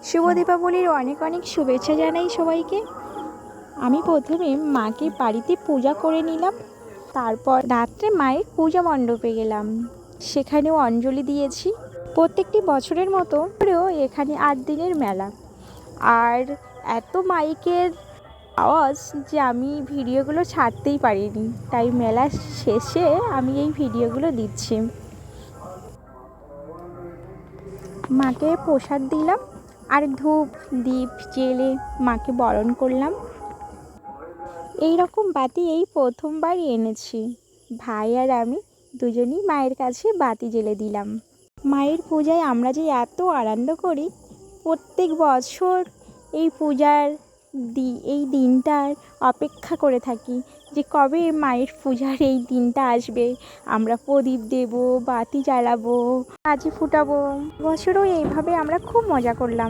শুভ দীপাবলির অনেক অনেক শুভেচ্ছা জানাই সবাইকে। আমি প্রথমে মাকে বাড়িতে পূজা করে নিলাম, তারপর রাত্রে মায়ের পূজা মণ্ডপে গেলাম, সেখানেও অঞ্জলি দিয়েছি। প্রত্যেকটি বছরের মতো এখানে 8 দিনের মেলা, আর এত মাইকের আওয়াজ যে আমি ভিডিওগুলো ছাড়তেই পারিনি, তাই মেলা শেষে আমি এই ভিডিওগুলো দিচ্ছি। মাকে প্রসাদ দিলাম আর ধূপ দীপ জেলে মাকে বরণ করলাম। এই রকম বাতি এই প্রথমবারই এনেছি। ভাই আর আমি দুজনেই মায়ের কাছে বাতি জ্বেলে দিলাম। মায়ের পূজায় আমরা যে এত আনন্দ করি, প্রত্যেক বছর এই পূজার এই দিনটার অপেক্ষা করে থাকি যে কবে মায়ের পূজার এই দিনটা আসবে, আমরা প্রদীপ দেব, বাতি জ্বালাবো, বাজি ফুটাবো। বছরও এইভাবে আমরা খুব মজা করলাম।